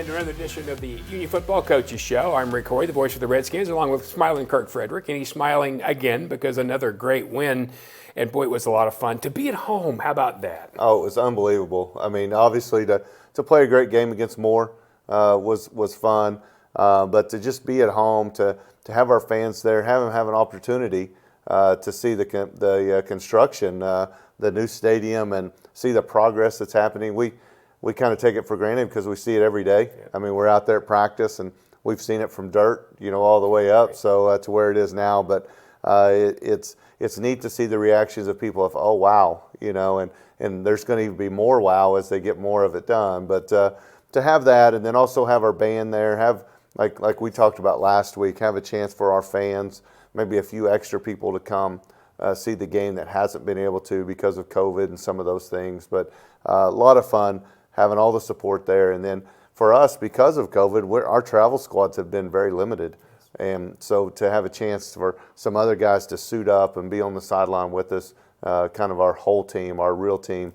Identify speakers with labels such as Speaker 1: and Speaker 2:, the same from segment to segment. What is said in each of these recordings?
Speaker 1: into another edition of the Union Football Coaches Show. I'm Rick Hoy, the voice of the Redskins, along with smiling Kirk Frederick, and he's smiling again because another great win, and boy, it was a lot of fun. To be at home, how about that?
Speaker 2: Oh, it was unbelievable. I mean, obviously to play a great game against Moore was fun, but to just be at home, to have our fans there, have an opportunity to see the construction, the new stadium, and see the progress that's happening. We kind of take it for granted because we see it every day. Yeah. I mean, we're out there at practice, and we've seen it from dirt, all the way up, so to where it is now. But it's neat to see the reactions of people of, oh, wow, and there's going to even be more wow as they get more of it done. But to have that, and then also have our band there, have like we talked about last week, have a chance for our fans, maybe a few extra people to come see the game that hasn't been able to because of COVID and some of those things. But a lot of fun having all the support there. And then for us, because of COVID, our travel squads have been very limited. And so to have a chance for some other guys to suit up and be on the sideline with us, kind of our whole team, our real team,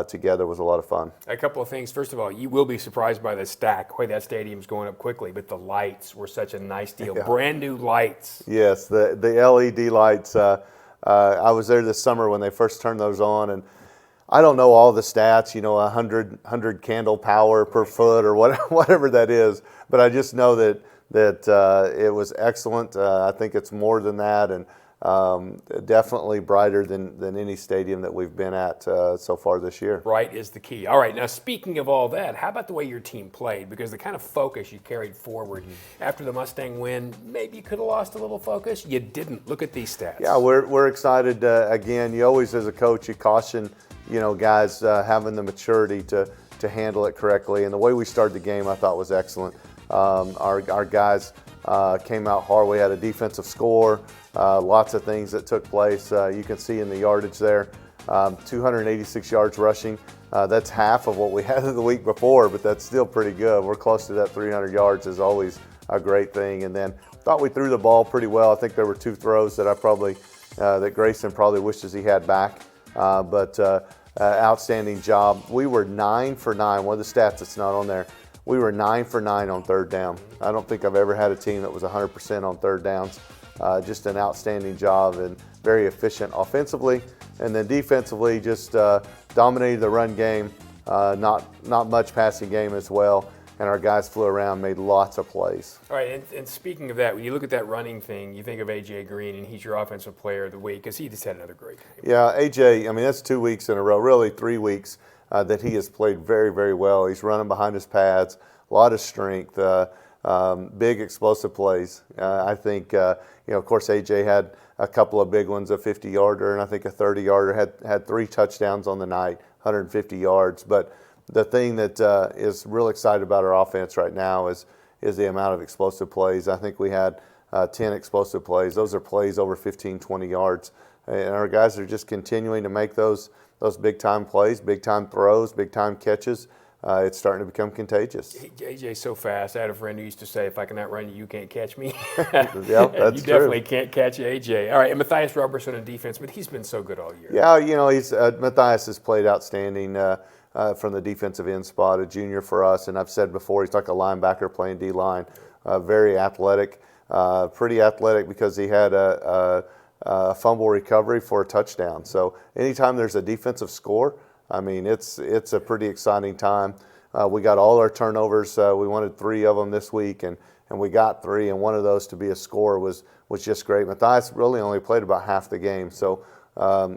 Speaker 2: together was a lot of fun.
Speaker 1: A couple of things. First of all, you will be surprised by the stack. Boy, that stadium's going up quickly, but the lights were such a nice deal. Yeah. Brand new lights.
Speaker 2: Yes, the LED lights. I was there this summer when they first turned those on, and I don't know all the stats, 100 candle power per foot or whatever that is, but I just know that it was excellent. I think it's more than that, and definitely brighter than any stadium that we've been at so far this year.
Speaker 1: Bright is the key. All right, now speaking of all that, how about the way your team played? Because the kind of focus you carried forward after the Mustang win, maybe you could have lost a little focus. You didn't. Look at these stats.
Speaker 2: Yeah, we're excited. Again, you always, as a coach, you caution guys having the maturity to handle it correctly. And the way we started the game, I thought was excellent. Our guys came out hard. We had a defensive score, lots of things that took place. You can see in the yardage there, 286 yards rushing. That's half of what we had the week before, but that's still pretty good. We're close to that 300 yards is always a great thing. And then thought we threw the ball pretty well. I think there were two throws that that Grayson probably wishes he had back. But outstanding job. We were 9 for 9. One of the stats that's not on there. We were 9 for 9 on third down. I don't think I've ever had a team that was 100% on third downs. Just an outstanding job and very efficient offensively. And then defensively, just dominated the run game. Not much passing game as well. And our guys flew around, made lots of plays.
Speaker 1: All right, and speaking of that, when you look at that running thing, you think of A.J. Green, and he's your offensive player of the week because he just had another great game.
Speaker 2: Yeah, A.J., I mean, that's 2 weeks in a row, really 3 weeks that he has played very, very well. He's running behind his pads, a lot of strength, big explosive plays. I think, of course, A.J. had a couple of big ones, a 50-yarder and I think a 30-yarder, had 3 touchdowns on the night, 150 yards. But the thing that is real excited about our offense right now is the amount of explosive plays. I think we had 10 explosive plays. Those are plays over 15, 20 yards. And our guys are just continuing to make those big-time plays, big-time throws, big-time catches. It's starting to become contagious.
Speaker 1: AJ's so fast. I had a friend who used to say, if I can outrun you, you can't catch me.
Speaker 2: Yeah, that's true.
Speaker 1: You definitely can't catch AJ. All right, and Matthias Robertson on defense, but he's been so good all year.
Speaker 2: Yeah, he's Matthias has played outstanding from the defensive end spot, a junior for us. And I've said before, he's like a linebacker playing D-line. Very athletic, pretty athletic because he had a fumble recovery for a touchdown. So anytime there's a defensive score, I mean, it's a pretty exciting time. We got all our turnovers. We wanted 3 of them this week, and we got 3, and one of those to be a score was just great. Matthias really only played about half the game. So,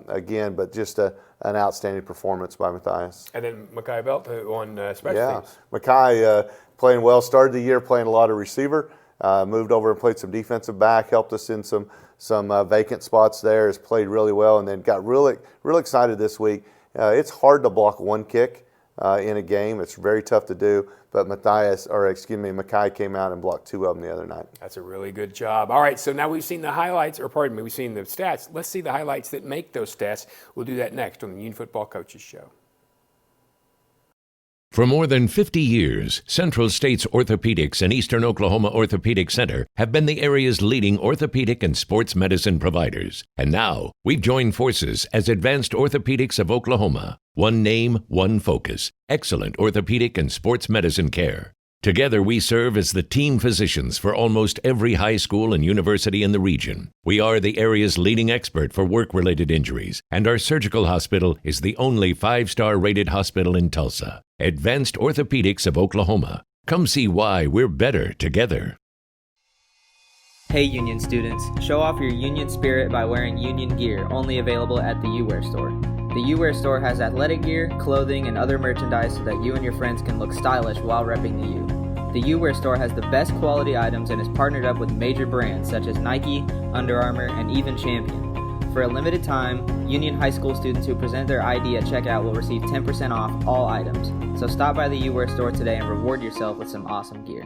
Speaker 2: again, but just an outstanding performance by Matthias.
Speaker 1: And then Mekhi Belt on special teams.
Speaker 2: Mekhi playing well. Started the year playing a lot of receiver. Moved over and played some defensive back. Helped us in some vacant spots there. Has played really well, and then got really excited this week. It's hard to block one kick in a game. It's very tough to do. But Mekhi came out and blocked 2 of them the other night.
Speaker 1: That's a really good job. All right, so now we've seen the highlights, we've seen the stats. Let's see the highlights that make those stats. We'll do that next on the Union Football Coaches Show.
Speaker 3: For more than 50 years, Central States Orthopedics and Eastern Oklahoma Orthopedic Center have been the area's leading orthopedic and sports medicine providers. And now, we've joined forces as Advanced Orthopedics of Oklahoma. One name, one focus. Excellent orthopedic and sports medicine care. Together, we serve as the team physicians for almost every high school and university in the region. We are the area's leading expert for work-related injuries, and our surgical hospital is the only 5-star rated hospital in Tulsa. Advanced Orthopedics of Oklahoma. Come see why we're better together.
Speaker 4: Hey Union students, show off your Union spirit by wearing Union gear, only available at the U-Wear store. The U-Wear store has athletic gear, clothing, and other merchandise so that you and your friends can look stylish while repping the U. The U-Wear store has the best quality items and is partnered up with major brands such as Nike, Under Armour, and even Champion. For a limited time, Union High School students who present their ID at checkout will receive 10% off all items. So stop by the U-Wear store today and reward yourself with some awesome gear.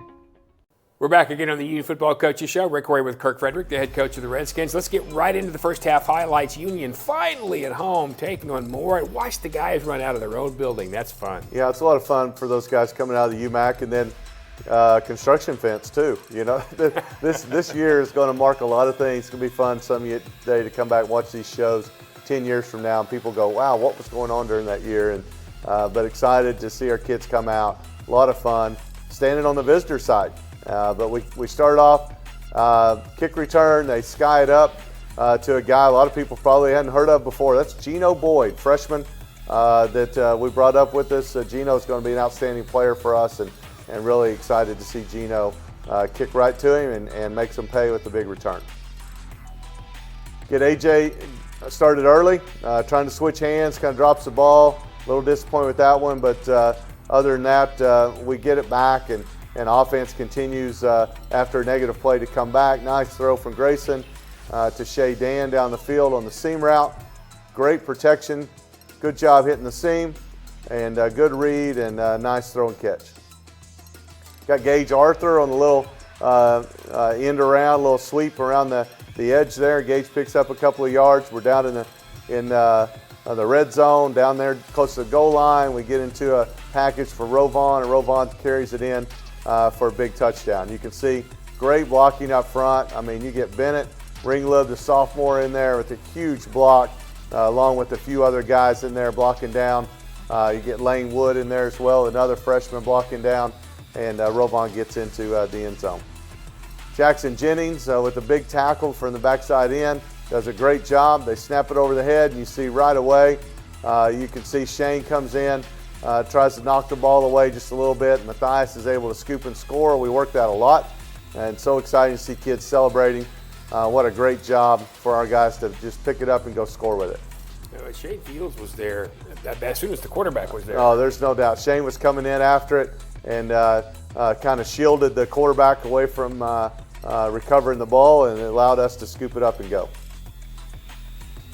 Speaker 1: We're back again on the Union Football Coaches Show. Rick Roy with Kirk Frederick, the head coach of the Redskins. Let's get right into the first half highlights. Union finally at home, taking on Moore. And watch the guys run out of their own building. That's fun.
Speaker 2: Yeah, it's a lot of fun for those guys coming out of the UMAC, and then construction fence too. You know, this year is going to mark a lot of things. It's going to be fun some day to come back and watch these shows 10 years from now, and people go, "Wow, what was going on during that year?" And but excited to see our kids come out. A lot of fun standing on the visitor side. But we started off kick return. They sky it up to a guy a lot of people probably hadn't heard of before. That's Gino Boyd, freshman that we brought up with us. Gino's going to be an outstanding player for us, and really excited to see Gino kick right to him and make some pay with the big return. Get AJ started early, trying to switch hands, kind of drops the ball. A little disappointed with that one, but other than that, we get it back, and offense continues after a negative play to come back. Nice throw from Grayson to Shea Dan down the field on the seam route. Great protection. Good job hitting the seam, and good read and nice throw and catch. Got Gage Arthur on the little end around, little sweep around the edge there. Gage picks up a couple of yards. We're down in the red zone, down there close to the goal line. We get into a package for Rovon, and Rovon carries it in for a big touchdown. You can see great blocking up front. I mean, you get Bennett Ringlove, the sophomore, in there with a huge block, along with a few other guys in there blocking down. You get Lane Wood in there as well, another freshman blocking down, and Rovon gets into the end zone. Jackson Jennings with a big tackle from the backside in, does a great job. They snap it over the head, and you see right away, you can see Shane comes in, tries to knock the ball away just a little bit. Matthias is able to scoop and score. We work that a lot, and so exciting to see kids celebrating. What a great job for our guys to just pick it up and go score with it.
Speaker 1: Shane Fields was there as soon as the quarterback was there.
Speaker 2: Oh, there's no doubt. Shane was coming in after it and kind of shielded the quarterback away from recovering the ball, and it allowed us to scoop it up and go.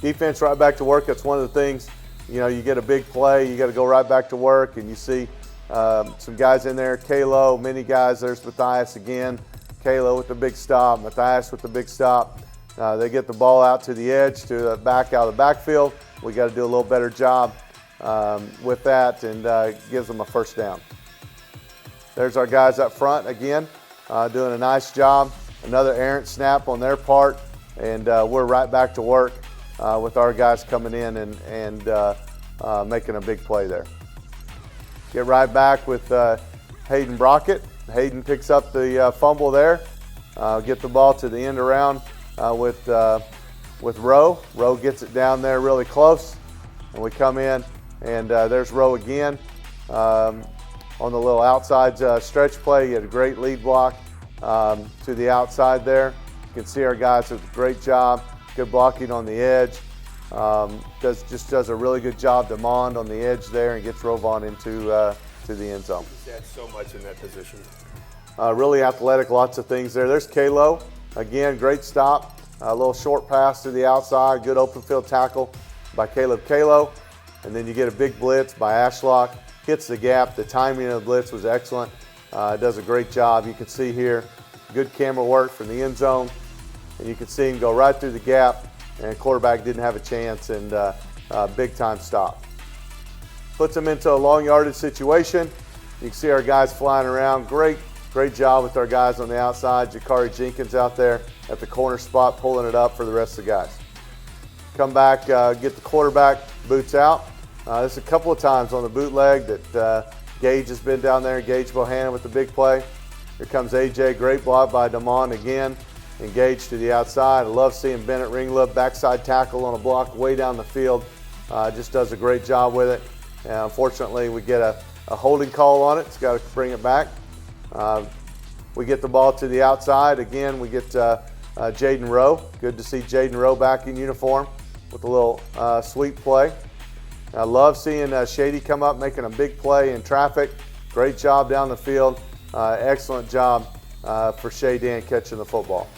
Speaker 2: Defense right back to work. That's one of the things. You know, you get a big play, you got to go right back to work, and you see some guys in there. Kalo, many guys. There's Matthias again. Kalo with the big stop. Matthias with the big stop. They get the ball out to the edge, to the back out of the backfield. We got to do a little better job with that, and gives them a first down. There's our guys up front again, doing a nice job. Another errant snap on their part, and we're right back to work with our guys coming in and making a big play there. Get right back with Hayden Brockett. Hayden picks up the fumble there. Get the ball to the end around with Rowe. Rowe gets it down there really close, and we come in, and there's Rowe again on the little outside stretch play. He had a great lead block to the outside there. You can see our guys do a great job. Good blocking on the edge. Does a really good job. Demond on the edge there, and gets Rovon into to the end zone.
Speaker 1: That's so much in that position.
Speaker 2: Really athletic, lots of things there. There's Kalo. Again, great stop. A little short pass to the outside. Good open field tackle by Caleb Kalo. And then you get a big blitz by Ashlock. Hits the gap. The timing of the blitz was excellent. Does a great job. You can see here, good camera work from the end zone. And you can see him go right through the gap, and the quarterback didn't have a chance, and big time stop. Puts him into a long yardage situation. You can see our guys flying around. Great job with our guys on the outside. Jakari Jenkins out there at the corner spot, pulling it up for the rest of the guys. Come back, get the quarterback, boots out. There's a couple of times on the bootleg that Gage has been down there. Gage Bohannon with the big play. Here comes AJ. Great block by DeMond again. Engaged to the outside. I love seeing Bennett Ringler backside tackle on a block way down the field. Just does a great job with it. And unfortunately, we get a holding call on it. It's got to bring it back. We get the ball to the outside. Again, we get Jaden Rowe. Good to see Jaden Rowe back in uniform with a little sweep play. I love seeing Shady come up, making a big play in traffic. Great job down the field. Excellent job for Shady catching the football.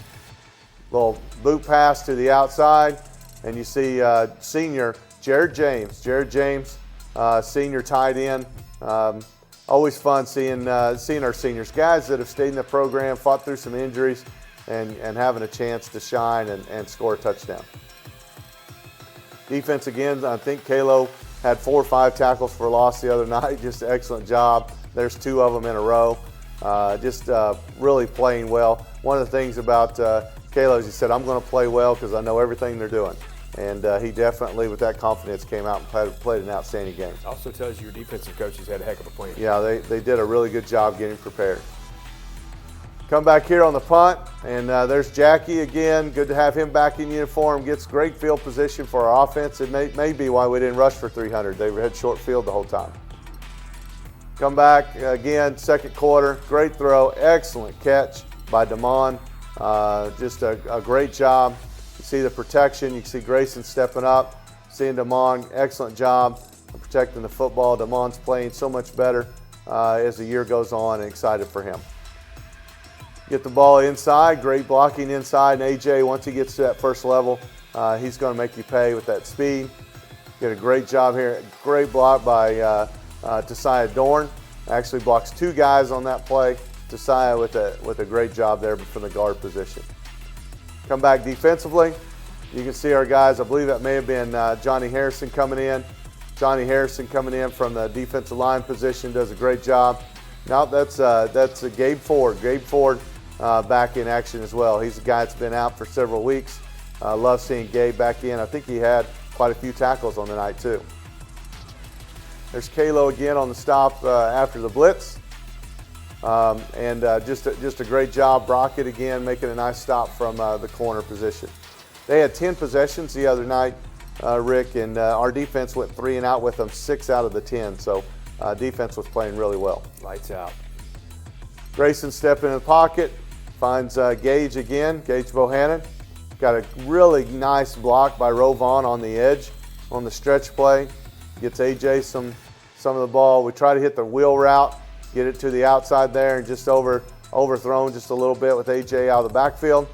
Speaker 2: Little boot pass to the outside, and you see senior Jared James. Jared James, senior tight end. Always fun seeing our seniors, guys that have stayed in the program, fought through some injuries, and having a chance to shine and score a touchdown. Defense again, I think Kalo had 4 or 5 tackles for loss the other night. Just an excellent job. There's 2 of them in a row. Just really playing well. One of the things about Kalo is he said, I'm going to play well because I know everything they're doing. And he definitely, with that confidence, came out and played an outstanding game.
Speaker 1: Also tells you your defensive coaches had a heck of a plan.
Speaker 2: Yeah, they did a really good job getting prepared. Come back here on the punt, and there's Jackie again. Good to have him back in uniform. Gets great field position for our offense. It may be why we didn't rush for 300. They had short field the whole time. Come back again, second quarter. Great throw, excellent catch by DeMond. Just a great job. You see the protection. You can see Grayson stepping up. Seeing DeMond, excellent job of protecting the football. DeMond's playing so much better as the year goes on, and excited for him. Get the ball inside, great blocking inside, and AJ, once he gets to that first level, he's going to make you pay with that speed. Get a great job here. Great block by Tasiah Dorn. Actually blocks 2 guys on that play. Tasiah with a great job there from the guard position. Come back defensively. You can see our guys, I believe that may have been Johnny Harrison coming in. Johnny Harrison coming in from the defensive line position, does a great job. No, that's Gabe Ford. Gabe Ford back in action as well. He's a guy that's been out for several weeks. Love seeing Gabe back in. I think he had quite a few tackles on the night too. There's Kalo again on the stop after the blitz. Just a great job. Brockett again making a nice stop from the corner position. They had 10 possessions the other night, Rick, and our defense went 3 and out with them 6 out of the 10. So defense was playing really well.
Speaker 1: Lights out.
Speaker 2: Grayson stepping in the pocket, finds Gage again, Gage Bohannon. Got a really nice block by Rovan on the edge on the stretch play. Gets AJ some of the ball. We try to hit the wheel route, get it to the outside there, and just overthrown just a little bit with AJ out of the backfield.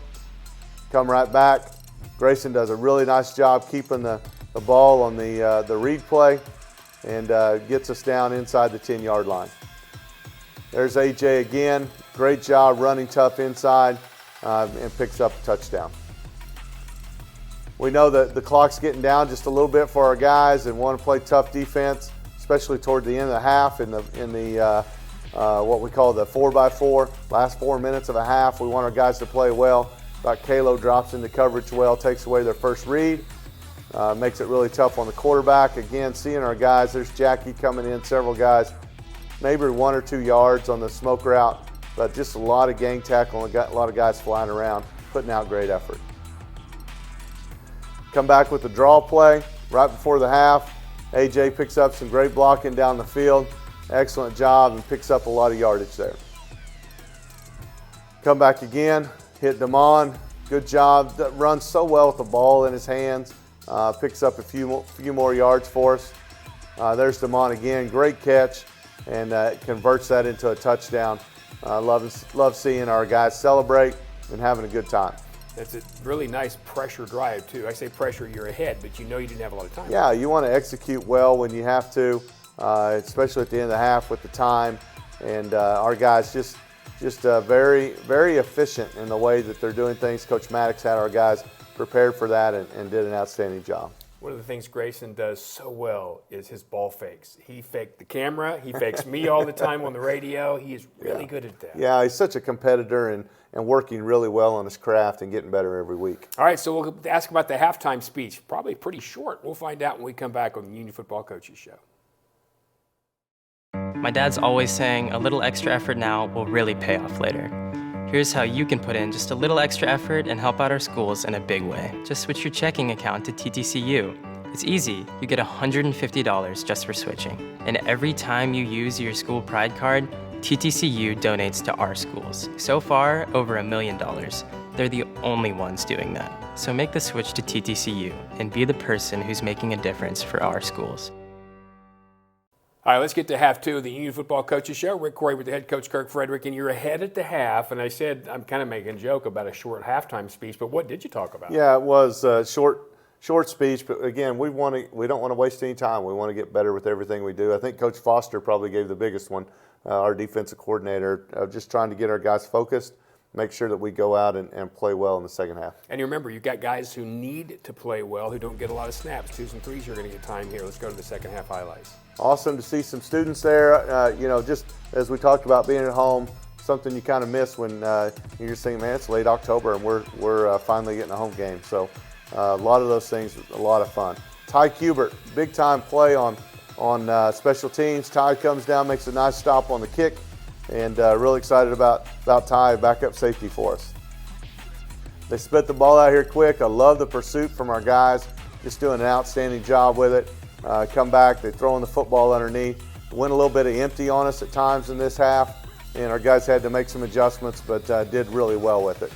Speaker 2: Come right back. Grayson does a really nice job keeping the ball on the read play, and gets us down inside the 10-yard line. There's AJ again. Great job running tough inside and picks up a touchdown. We know that the clock's getting down just a little bit for our guys and want to play tough defense, especially toward the end of the half in the what we call the 4x4, last 4 minutes of a half. We want our guys to play well. Kalo drops into coverage well, takes away their first read. Makes it really tough on the quarterback. Again, seeing our guys, there's Jackie coming in, several guys, maybe 1 or 2 yards on the smoke route, but just a lot of gang tackle and a lot of guys flying around, putting out great effort. Come back with the draw play right before the half. AJ picks up some great blocking down the field. Excellent job, and picks up a lot of yardage there. Come back again, hit DeMond. Good job, runs so well with the ball in his hands. Picks up a few more yards for us. There's DeMond again, great catch, and converts that into a touchdown. Love seeing our guys celebrate and having a good time.
Speaker 1: That's a really nice pressure drive too. I say pressure, you're ahead, but you know you didn't have a lot of time.
Speaker 2: Yeah, you want to execute well when you have to, especially at the end of the half with the time. And our guys just very, very efficient in the way that they're doing things. Coach Maddox had our guys prepared for that and did an outstanding job.
Speaker 1: One of the things Grayson does so well is his ball fakes. He faked the camera. He fakes me all the time on the radio. He is really good at that.
Speaker 2: Yeah, he's such a competitor and working really well on his craft and getting better every week.
Speaker 1: All right, so we'll ask about the halftime speech. Probably pretty short. We'll find out when we come back on the Union Football Coaches Show.
Speaker 5: My dad's always saying a little extra effort now will really pay off later. Here's how you can put in just a little extra effort and help out our schools in a big way. Just switch your checking account to TTCU. It's easy. You get $150 just for switching. And every time you use your school pride card, TTCU donates to our schools. So far, over $1 million. They're the only ones doing that. So make the switch to TTCU and be the person who's making a difference for our schools.
Speaker 1: All right, let's get to half two of the Union Football Coaches Show. Rick Corey with the head coach, Kirk Frederick, and you're ahead at the half. And I said I'm kind of making a joke about a short halftime speech, but what did you talk about?
Speaker 2: Yeah, it was a short speech, but again, we don't want to waste any time. We want to get better with everything we do. I think Coach Foster probably gave the biggest one, our defensive coordinator, just trying to get our guys focused, make sure that we go out and play well in the second half.
Speaker 1: And you remember, you've got guys who need to play well, who don't get a lot of snaps. 2s and 3s, you're going to get time here. Let's go to the second half highlights.
Speaker 2: Awesome to see some students there. Just as we talked about being at home, something you kind of miss when you're just thinking, man, it's late October and we're finally getting a home game. So a lot of those things, a lot of fun. Ty Kubert, big time play on special teams. Ty comes down, makes a nice stop on the kick, and really excited about Ty, backup safety for us. They spit the ball out here quick. I love the pursuit from our guys, just doing an outstanding job with it. Come back, they throw in the football underneath. Went a little bit of empty on us at times in this half, and our guys had to make some adjustments, but did really well with it.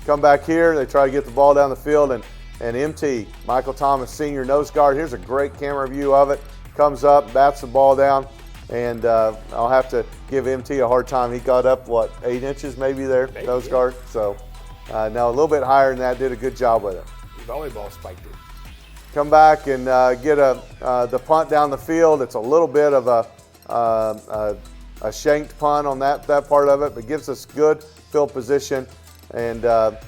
Speaker 2: Come back here, they try to get the ball down the field, and MT, Michael Thomas, senior nose guard. Here's a great camera view of it. Comes up, bats the ball down, and I'll have to give MT a hard time. He got up, 8 inches maybe there, nose guard. So now a little bit higher than that, did a good job with it.
Speaker 1: Volleyball spiked it.
Speaker 2: Come back and get the punt down the field. It's a little bit of a shanked punt on that part of it, but gives us good field position. And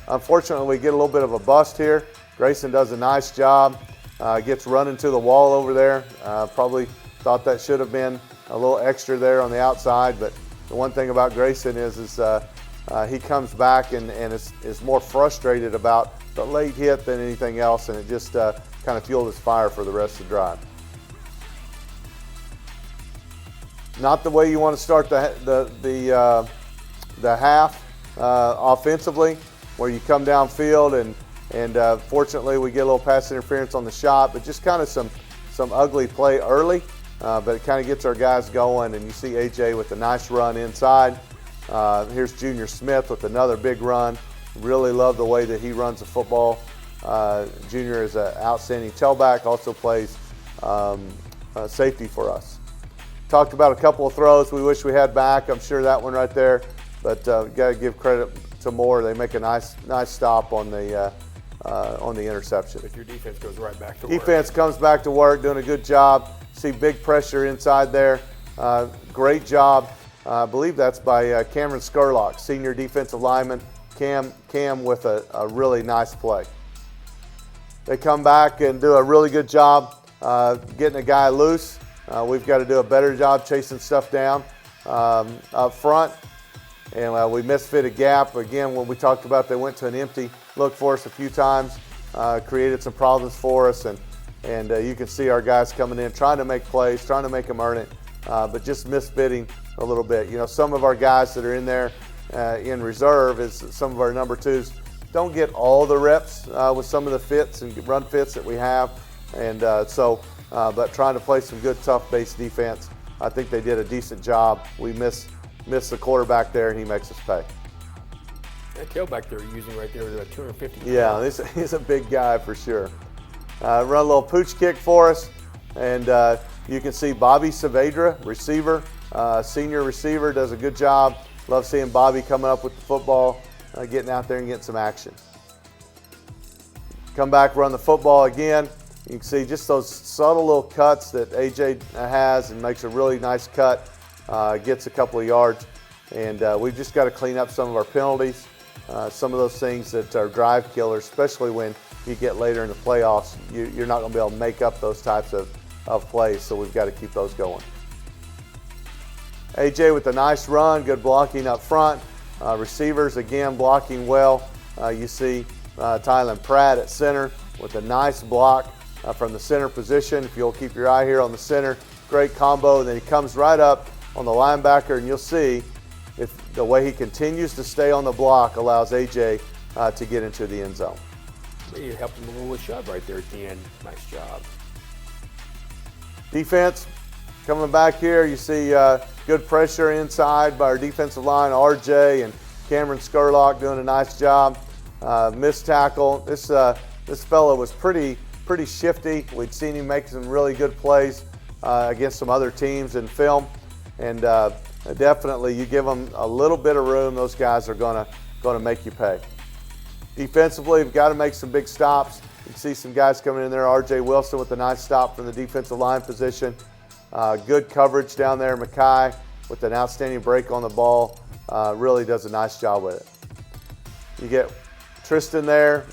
Speaker 2: unfortunately, we get a little bit of a bust here. Grayson does a nice job. Gets run into the wall over there. Probably thought that should have been a little extra there on the outside. But the one thing about Grayson is he comes back and is more frustrated about the late hit than anything else, and it just kind of fueled his fire for the rest of the drive. Not the way you want to start the half offensively, where you come downfield and fortunately we get a little pass interference on the shot, but just kind of some ugly play early, but it kind of gets our guys going, and you see AJ with a nice run inside. Here's Junior Smith with another big run. Really love the way that he runs the football. Junior is an outstanding tailback, also plays safety for us. Talked about a couple of throws we wish we had back. I'm sure that one right there, but got to give credit to Moore. They make a nice stop on the interception.
Speaker 1: But your defense goes right back to work.
Speaker 2: Defense comes back to work, doing a good job. See big pressure inside there. Great job. I believe that's by Cameron Skurlock, senior defensive lineman. Cam with a really nice play. They come back and do a really good job getting a guy loose. We've got to do a better job chasing stuff down up front. And we misfit a gap. Again, when we talked about they went to an empty look for us a few times, created some problems for us. And you can see our guys coming in, trying to make plays, trying to make them earn it, but just misfitting a little bit. You know, some of our guys that are in there in reserve, is some of our number 2s, don't get all the reps with some of the fits and run fits that we have. And but trying to play some good, tough base defense. I think they did a decent job. We missed the quarterback there, and he makes us pay.
Speaker 1: That tailback they're using right there was about 250 pounds.
Speaker 2: Yeah, he's a big guy for sure. Run a little pooch kick for us, and you can see Bobby Saavedra, receiver, senior receiver, does a good job. Love seeing Bobby coming up with the football, getting out there and getting some action. Come back, run the football again. You can see just those subtle little cuts that AJ has, and makes a really nice cut, gets a couple of yards. And we've just got to clean up some of our penalties, some of those things that are drive killers, especially when you get later in the playoffs. You're not going to be able to make up those types of plays, so we've got to keep those going. AJ with a nice run, good blocking up front. Receivers, again, blocking well. You see Tylen Pratt at center with a nice block from the center position. If you'll keep your eye here on the center, great combo, and then he comes right up on the linebacker, and you'll see if the way he continues to stay on the block allows AJ to get into the end zone.
Speaker 1: You helped him a little with shove right there at the end. Nice job.
Speaker 2: Defense coming back here, you see good pressure inside by our defensive line, RJ and Cameron Skurlock doing a nice job. Missed tackle. This fellow was pretty shifty. We'd seen him make some really good plays against some other teams in film, and definitely you give them a little bit of room, those guys are gonna make you pay. Defensively, we've got to make some big stops. You can see some guys coming in there. RJ Wilson with a nice stop from the defensive line position. Good coverage down there. Mackay with an outstanding break on the ball. Really does a nice job with it. You get Tristan there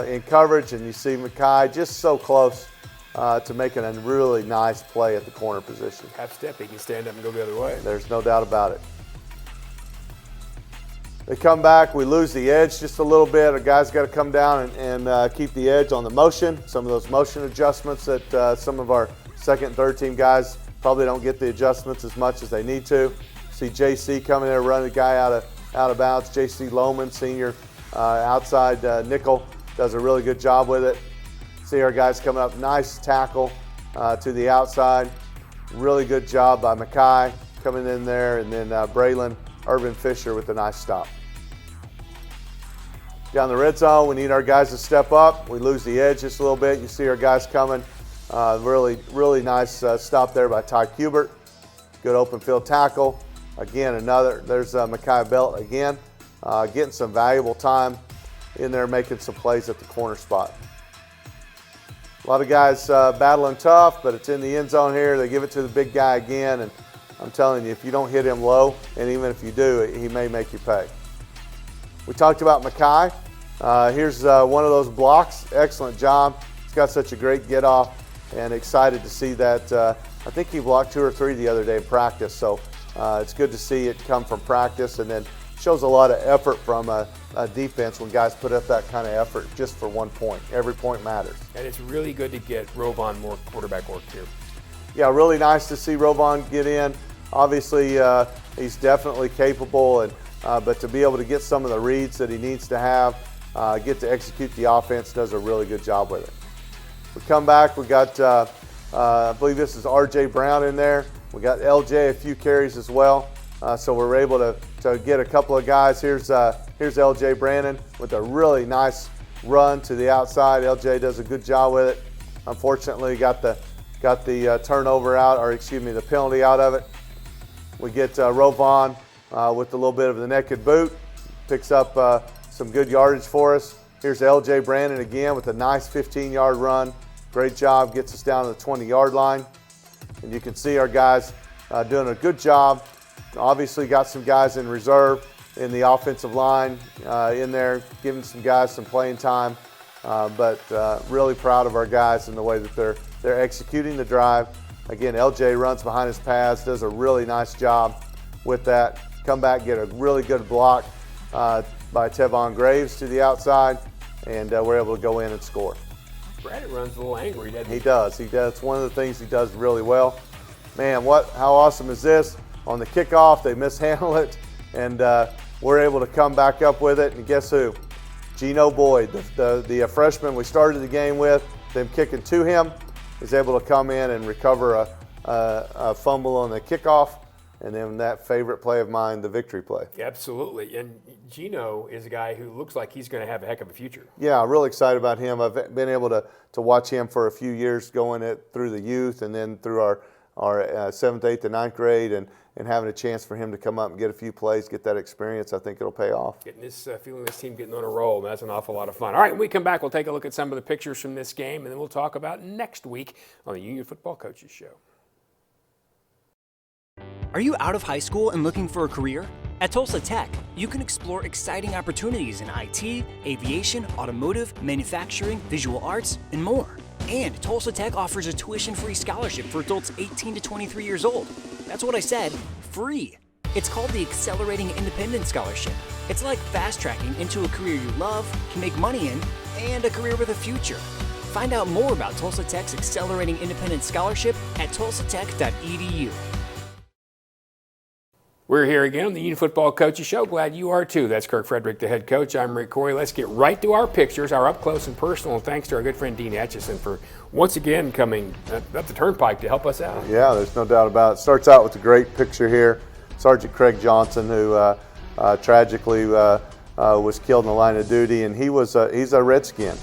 Speaker 2: in coverage, and you see Mackay just so close to making a really nice play at the corner position.
Speaker 1: Half step, he can stand up and go the other way.
Speaker 2: There's no doubt about it. They come back, we lose the edge just a little bit. Our guys got to come down and keep the edge on the motion. Some of those motion adjustments that some of our second and third team guys probably don't get the adjustments as much as they need to. See JC coming there, running the guy out of bounds. JC Lohman, senior outside nickel, does a really good job with it. See our guys coming up, nice tackle to the outside. Really good job by Mackay coming in there, and then Braylon Irvin Fisher with a nice stop. Down the red zone, we need our guys to step up. We lose the edge just a little bit. You see our guys coming. Really nice stop there by Ty Kubert. Good open field tackle. Again, there's Mackay Belt again. Getting some valuable time in there, making some plays at the corner spot. A lot of guys battling tough, but it's in the end zone here. They give it to the big guy again, and I'm telling you, if you don't hit him low, and even if you do, he may make you pay. We talked about Mackay. Here's one of those blocks. Excellent job. He's got such a great get off, and excited to see that. I think he blocked 2 or 3 the other day in practice, so it's good to see it come from practice, and then shows a lot of effort from a defense when guys put up that kind of effort just for 1 point. Every point matters.
Speaker 1: And it's really good to get Rovon more quarterback work here.
Speaker 2: Yeah, really nice to see Rovon get in. Obviously, he's definitely capable, but to be able to get some of the reads that he needs to have, get to execute the offense, does a really good job with it. We come back, we got, I believe this is RJ Brown in there. We got LJ a few carries as well, so we're able to get a couple of guys. Here's LJ Brandon with a really nice run to the outside. LJ does a good job with it. Unfortunately, got the turnover out, or excuse me, the penalty out of it. We get Rovon with a little bit of the naked boot, picks up some good yardage for us. Here's LJ Brandon again with a nice 15-yard run. Great job, gets us down to the 20-yard line. And you can see our guys doing a good job. Obviously got some guys in reserve in the offensive line in there, giving some guys some playing time. But really proud of our guys in the way that they're executing the drive. Again, LJ runs behind his pads, does a really nice job with that. Come back, get a really good block by Tevon Graves to the outside, and we're able to go in and score.
Speaker 1: Brandon runs a little angry, doesn't he?
Speaker 2: He does. It's one of the things he does really well. Man, how awesome is this? On the kickoff, they mishandle it, and we're able to come back up with it. And guess who? Gino Boyd, the freshman we started the game with, them kicking to him, is able to come in and recover a fumble on the kickoff, and then that favorite play of mine, the victory play.
Speaker 1: Absolutely. And Gino is a guy who looks like he's going to have a heck of a future.
Speaker 2: Yeah, really excited about him. I've been able to watch him for a few years, going through the youth and then through our 7th, 8th, and 9th grade, and having a chance for him to come up and get a few plays, get that experience. I think it'll pay off.
Speaker 1: Feeling this team getting on a roll, that's an awful lot of fun. All right, when we come back, we'll take a look at some of the pictures from this game, and then we'll talk about next week on the Union Football Coaches Show.
Speaker 6: Are you out of high school and looking for a career? At Tulsa Tech, you can explore exciting opportunities in IT, aviation, automotive, manufacturing, visual arts, and more. And Tulsa Tech offers a tuition-free scholarship for adults 18 to 23 years old. That's what I said, free. It's called the Accelerating Independence Scholarship. It's like fast-tracking into a career you love, can make money in, and a career with a future. Find out more about Tulsa Tech's Accelerating Independent Scholarship at tulsatech.edu.
Speaker 1: We're here again on the Union Football Coaches Show. Glad you are too. That's Kirk Frederick, the head coach. I'm Rick Corey. Let's get right to our pictures, our up close and personal. And thanks to our good friend Dean Etchison for once again coming up the turnpike to help us out.
Speaker 2: Yeah, there's no doubt about it. Starts out with a great picture here. Sergeant Craig Johnson, who tragically was killed in the line of duty, and he's a Redskin.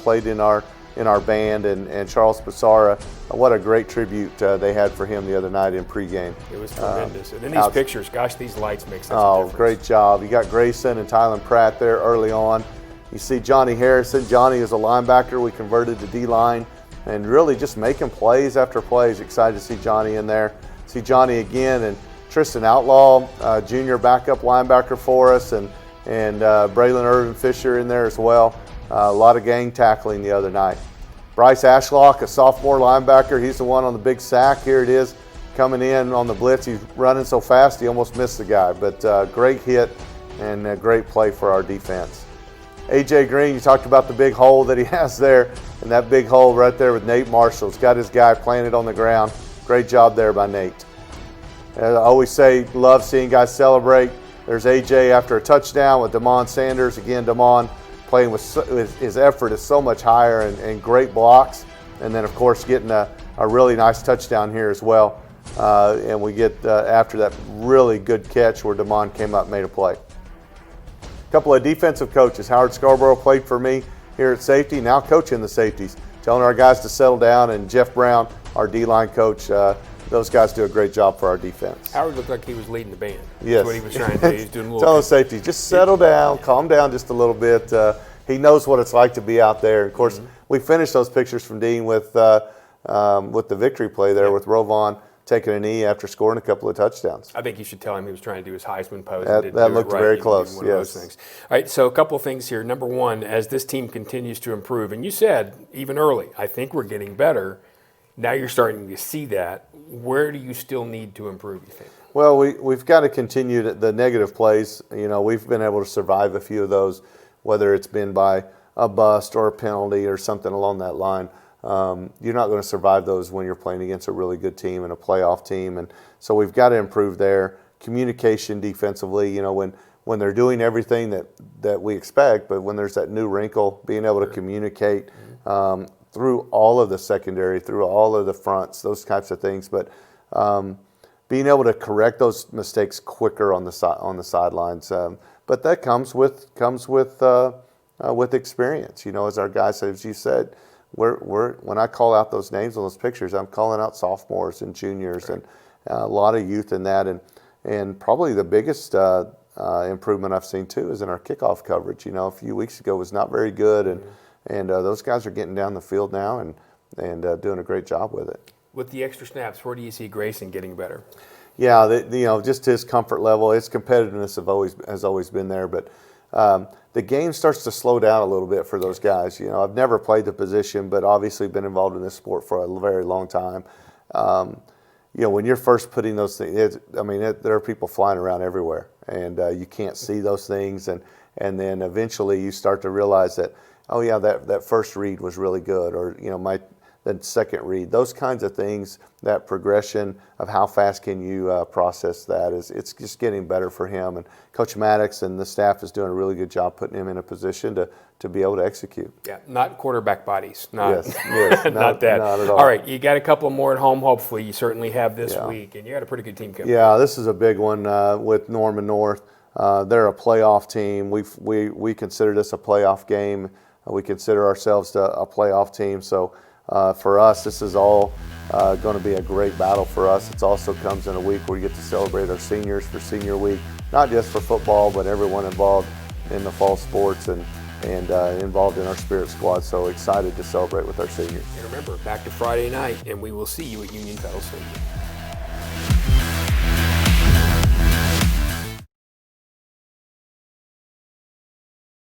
Speaker 2: Played in our band, and Charles Passara. What a great tribute they had for him the other night in pregame.
Speaker 1: It was tremendous. And then these pictures, gosh, these lights make such a difference.
Speaker 2: Great job. You got Grayson and Tylen Pratt there early on. You see Johnny Harrison. Johnny is a linebacker. We converted to D-line and really just making plays after plays. Excited to see Johnny in there. See Johnny again, and Tristan Outlaw, junior backup linebacker for us, and Braylon Irvin Fisher in there as well. A lot of gang tackling the other night. Bryce Ashlock, a sophomore linebacker, he's the one on the big sack. Here it is, coming in on the blitz. He's running so fast he almost missed the guy, but great hit and a great play for our defense. A.J. Green, you talked about the big hole that he has there, and that big hole right there with Nate Marshall. He's got his guy planted on the ground. Great job there by Nate. As I always say, love seeing guys celebrate. There's A.J. after a touchdown with Damon Sanders. Again, Damon playing with his effort is so much higher, and great blocks. And then, of course, getting a really nice touchdown here as well. And we get after that really good catch where Damon came up and made a play. A couple of defensive coaches. Howard Scarborough played for me here at safety, now coaching the safeties, telling our guys to settle down. And Jeff Brown, our D-line coach, those guys do a great job for our defense.
Speaker 1: Howard looked like he was leading the band.
Speaker 2: Yes.
Speaker 1: That's what he was trying to do. He's doing a little.
Speaker 2: Telling safety, just settle down, calm down just a little bit. He knows what it's like to be out there. Of course, we finished those pictures from Dean with the victory play there with Rovon taking a knee after scoring a couple of touchdowns.
Speaker 1: I think you should tell him he was trying to do his Heisman pose.
Speaker 2: That looked very close,
Speaker 1: one of those things. All right, so a couple of things here. Number one, as this team continues to improve, and you said even early, I think we're getting better. Now you're starting to see that. Where do you still need to improve, you think?
Speaker 2: Well, we've got to continue the negative plays. You know, we've been able to survive a few of those, whether it's been by a bust or a penalty or something along that line. You're not going to survive those when you're playing against a really good team and a playoff team. And so we've got to improve there. Communication defensively, you know, when they're doing everything that we expect, but when there's that new wrinkle, being able to communicate through all of the secondary, through all of the fronts, those types of things. But being able to correct those mistakes quicker on the sidelines. But that comes with experience. You know, as our guys, as you said, when I call out those names on those pictures, I'm calling out sophomores and juniors, and a lot of youth in that. And probably the biggest improvement I've seen too is in our kickoff coverage. You know, a few weeks ago was not very good, and those guys are getting down the field now and doing a great job with it.
Speaker 1: With the extra snaps, where do you see Grayson getting better?
Speaker 2: Yeah, you know, just his comfort level, his competitiveness has always been there, but the game starts to slow down a little bit for those guys. You know, I've never played the position, but obviously been involved in this sport for a very long time. You know, when you're first putting those things, there are people flying around everywhere, and you can't see those things, and then eventually you start to realize that, oh yeah, that first read was really good, or you know, the second read, those kinds of things, that progression of how fast can you process that, it's just getting better for him. And Coach Maddox and the staff is doing a really good job putting him in a position to be able to execute.
Speaker 1: Yeah, not quarterback bodies.
Speaker 2: Yes,
Speaker 1: not that.
Speaker 2: Not at all.
Speaker 1: All right, you got a couple more at home, hopefully. You certainly have this week, and you got a pretty good team coming.
Speaker 2: Yeah, this is a big one with Norman North. They're a playoff team. We consider this a playoff game. We consider ourselves a playoff team. So for us, this is all going to be a great battle for us. It also comes in a week where we get to celebrate our seniors for senior week, not just for football, but everyone involved in the fall sports and involved in our spirit squad. So excited to celebrate with our seniors.
Speaker 1: And remember, back to Friday night, and we will see you at Union Federal Stadium.